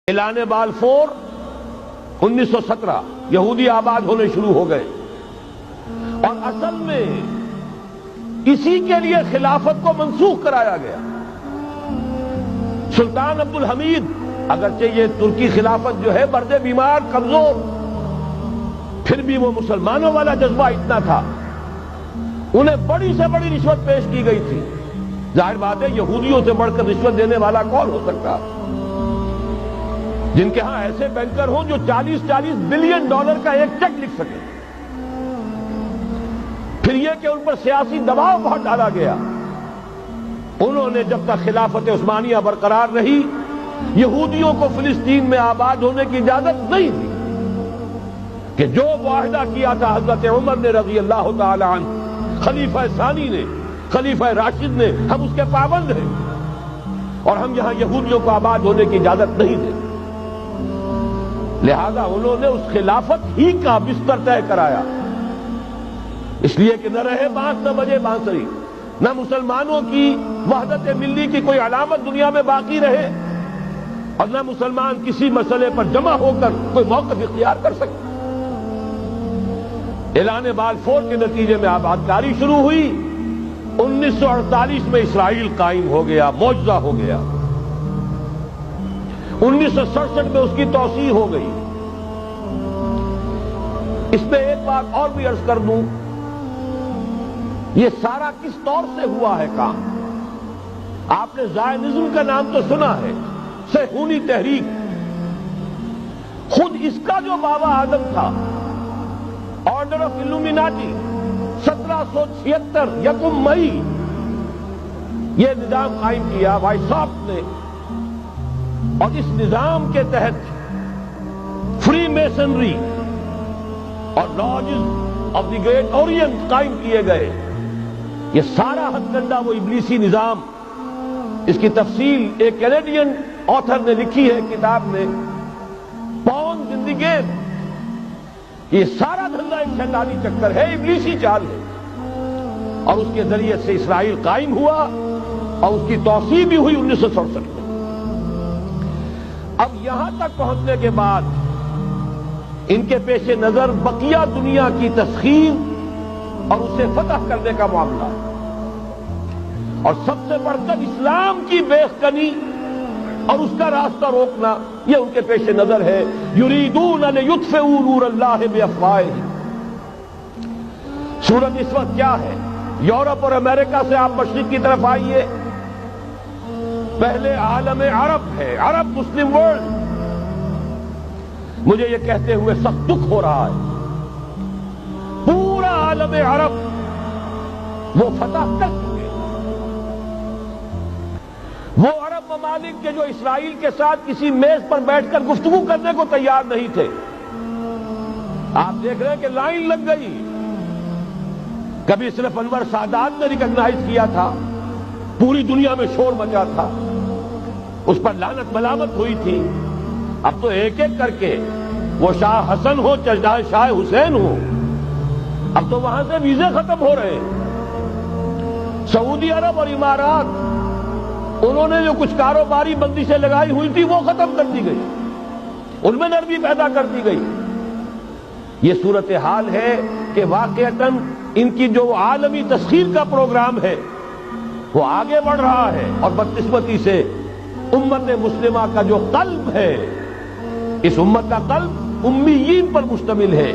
اعلان بالفور 1917 یہودی آباد ہونے شروع ہو گئے، اور اصل میں اسی کے لیے خلافت کو منسوخ کرایا گیا۔ سلطان عبد الحمید، اگرچہ یہ ترکی خلافت جو ہے برد بیمار کمزور، پھر بھی وہ مسلمانوں والا جذبہ اتنا تھا، انہیں بڑی سے بڑی رشوت پیش کی گئی تھی۔ ظاہر بات ہے یہودیوں سے بڑھ کر رشوت دینے والا کون ہو سکتا، جن کے ہاں ایسے بینکر ہوں جو 40 بلین ڈالر کا ایک چیک لکھ سکے۔ پھر یہ کہ ان پر سیاسی دباؤ بہت ڈالا گیا۔ انہوں نے جب تک خلافت عثمانیہ برقرار رہی، یہودیوں کو فلسطین میں آباد ہونے کی اجازت نہیں دی، کہ جو معاہدہ کیا تھا حضرت عمر نے رضی اللہ تعالی عنہ، خلیفہ ثانی نے، خلیفہ راشد نے، ہم اس کے پابند ہیں، اور ہم یہاں یہودیوں کو آباد ہونے کی اجازت نہیں دیں۔ لہذا انہوں نے اس خلافت ہی کا بستر طے کرایا، اس لیے کہ نہ رہے بانس نہ بجے بانسری، نہ مسلمانوں کی وحدت ملی کی کوئی علامت دنیا میں باقی رہے، اور نہ مسلمان کسی مسئلے پر جمع ہو کر کوئی موقف اختیار کر سکے۔ اعلان بالفور کے نتیجے میں آبادکاری شروع ہوئی۔ 1948 میں اسرائیل قائم ہو گیا، معجزہ ہو گیا۔ 1967 میں اس کی توسیع ہو گئی۔ اس میں ایک بات اور بھی عرض کر دوں، یہ سارا کس طور سے ہوا ہے کام؟ آپ نے زائنزم کا نام تو سنا ہے، صہیونی تحریک۔ خود اس کا جو بابا آدم تھا، آرڈر آف الومیناٹی، 1776 یکم مئی یہ نظام قائم کیا وائساپ نے، اور اس نظام کے تحت فری میسنری اور lodges of the great Orient قائم کیے گئے۔ یہ سارا ہتھ کنڈا وہ ابلیسی نظام، اس کی تفصیل ایک کینیڈین آتھر نے لکھی ہے کتاب میں، پاؤنز ان دی گیم۔ یہ سارا دھندا ایک شیطانی چکر ہے، ابلیسی چال ہے، اور اس کے ذریعے سے اسرائیل قائم ہوا، اور اس کی توسیع بھی ہوئی 1967 میں۔ اب یہاں تک پہنچنے کے بعد ان کے پیش نظر بقیہ دنیا کی تسخیر اور اسے فتح کرنے کا معاملہ، اور سب سے بڑھ کر اسلام کی بیخکنی اور اس کا راستہ روکنا، یہ ان کے پیش نظر ہے۔ یریدون ان یطفئوا نور اللہ بافواہہم۔ صورت اس وقت کیا ہے؟ یورپ اور امریکہ سے آپ مشرق کی طرف آئیے، پہلے عالم عرب ہے، عرب مسلم ورلڈ۔ مجھے یہ کہتے ہوئے سخت دکھ ہو رہا ہے، پورا عالم عرب وہ فتح کر چکے، وہ عرب ممالک کے جو اسرائیل کے ساتھ کسی میز پر بیٹھ کر گفتگو کرنے کو تیار نہیں تھے۔ آپ دیکھ رہے ہیں کہ لائن لگ گئی۔ کبھی صرف انور سادات نے ریکگنائز کیا تھا، پوری دنیا میں شور مچا تھا، اس پر لعنت ملامت ہوئی تھی۔ اب تو ایک ایک کر کے، وہ شاہ حسن ہو چاہے شاہ حسین ہو، اب تو وہاں سے ویزے ختم ہو رہے ہیں۔ سعودی عرب اور امارات، انہوں نے جو کچھ کاروباری بندشیں لگائی ہوئی تھی وہ ختم کر دی گئی، ان میں نرمی پیدا کر دی گئی۔ یہ صورتحال ہے کہ واقعتاً ان کی جو عالمی تسخیر کا پروگرام ہے وہ آگے بڑھ رہا ہے، اور بدقسمتی سے امت مسلمہ کا جو قلب ہے، اس امت کا قلب امیین پر مشتمل ہے۔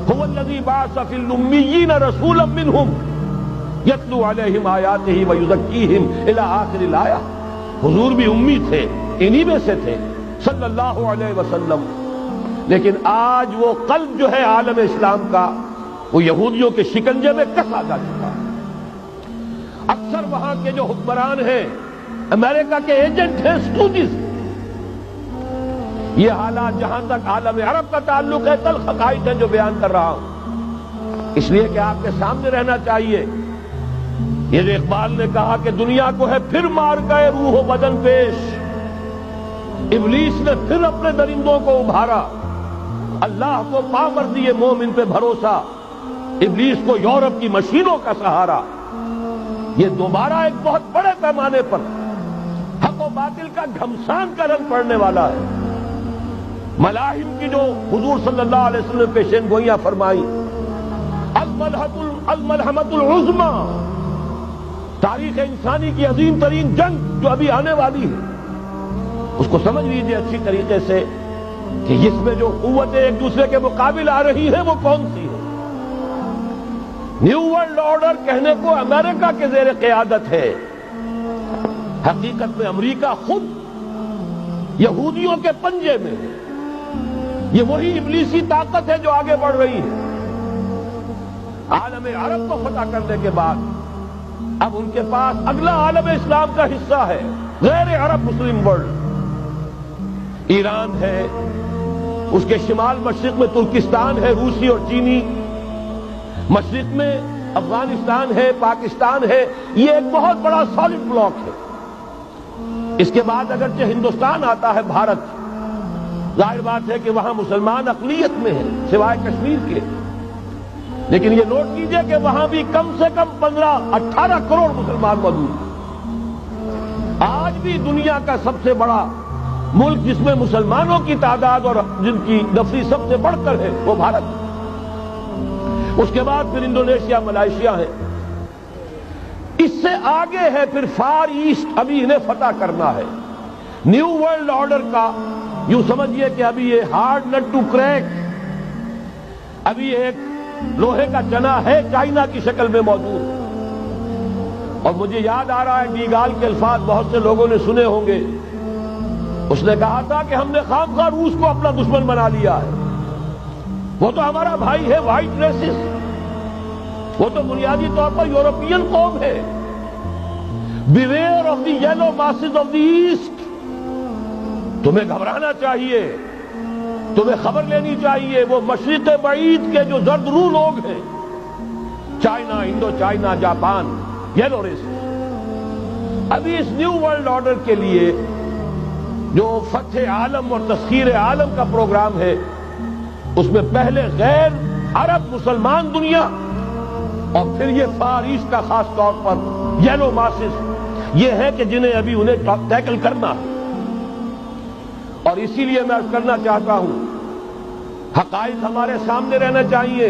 هو الذی بعث فی الامیین رسولا منہم یتلو علیہم آیاتہ ویزکیہم الی آخر الآیہ۔ حضور بھی امی تھے، انہی میں سے تھے صلی اللہ علیہ وسلم، لیکن آج وہ قلب جو ہے عالم اسلام کا، وہ یہودیوں کے شکنجے میں کسا جا چکا ہے۔ اکثر وہاں کے جو حکمران ہیں، امریکہ کے ایجنٹ ہیں، اسٹوڈنٹس۔ یہ حالات جہاں تک عالم عرب کا تعلق ہے، تلخ حقائق ہیں جو بیان کر رہا ہوں، اس لیے کہ آپ کے سامنے رہنا چاہیے۔ یہ جو اقبال نے کہا کہ دنیا کو ہے پھر مار گئے روح و بدن پیش، ابلیس نے پھر اپنے درندوں کو ابھارا، اللہ کو پامر دیے مومن پہ بھروسہ، ابلیس کو یورپ کی مشینوں کا سہارا۔ یہ دوبارہ ایک بہت بڑے پیمانے پر حق و باطل کا گھمسان کا رنگ پڑنے والا ہے۔ ملاحم کی جو حضور صلی اللہ علیہ وسلم نے پیشین گوئیاں فرمائی، الملحمۃ العظمی، تاریخ انسانی کی عظیم ترین جنگ جو ابھی آنے والی ہے، اس کو سمجھ لیجیے اچھی طریقے سے کہ اس میں جو قوتیں ایک دوسرے کے مقابل آ رہی ہیں وہ کون سی ہیں۔ نیو ورلڈ آرڈر کہنے کو امریکہ کے زیر قیادت ہے، حقیقت میں امریکہ خود یہودیوں کے پنجے میں ہے۔ یہ وہی ابلیسی طاقت ہے جو آگے بڑھ رہی ہے۔ عالم عرب کو فتح کرنے کے بعد اب ان کے پاس اگلا عالم اسلام کا حصہ ہے، غیر عرب مسلم ورلڈ۔ ایران ہے، اس کے شمال مشرق میں ترکستان ہے، روسی اور چینی، مشرق میں افغانستان ہے، پاکستان ہے۔ یہ ایک بہت بڑا سالڈ بلاک ہے۔ اس کے بعد اگرچہ ہندوستان آتا ہے، بھارت، ظاہر بات ہے کہ وہاں مسلمان اقلیت میں ہیں سوائے کشمیر کے، لیکن یہ نوٹ کیجئے کہ وہاں بھی کم سے کم 15-18 کروڑ مسلمان موجود ہیں۔ آج بھی دنیا کا سب سے بڑا ملک جس میں مسلمانوں کی تعداد اور جن کی نفری سب سے بڑھ کر ہے وہ بھارت۔ اس کے بعد پھر انڈونیشیا، ملائیشیا ہے، اس سے آگے ہے پھر فار ایسٹ، ابھی انہیں فتح کرنا ہے۔ نیو ورلڈ آرڈر کا یوں سمجھیے کہ ابھی یہ ہارڈ نٹ ٹو کریک، ابھی ایک لوہے کا چنا ہے چائنا کی شکل میں موجود۔ اور مجھے یاد آ رہا ہے ڈی گال کے الفاظ بہت سے لوگوں نے سنے ہوں گے، اس نے کہا تھا کہ ہم نے خام خواہ روس کو اپنا دشمن بنا لیا ہے، وہ تو ہمارا بھائی ہے، وائٹ ریسس، وہ تو بنیادی طور پر یورپین قوم ہے۔ Beware of the yellow masses of the east, تمہیں گھبرانا چاہیے، تمہیں خبر لینی چاہیے، وہ مشرق بعید کے جو زرد رو لوگ ہیں، China, Indo China, Japan, yellow races. ابھی اس نیو ورلڈ آرڈر کے لیے جو فتح عالم اور تسخیر عالم کا پروگرام ہے، اس میں پہلے غیر عرب مسلمان دنیا اور پھر یہ فار ایسٹ کا خاص طور پر یلو ماسز، یہ ہے کہ جنہیں ابھی انہیں ٹیکل کرنا ہے۔ اور اسی لیے میں عرض کرنا چاہتا ہوں، حقائق ہمارے سامنے رہنا چاہیے۔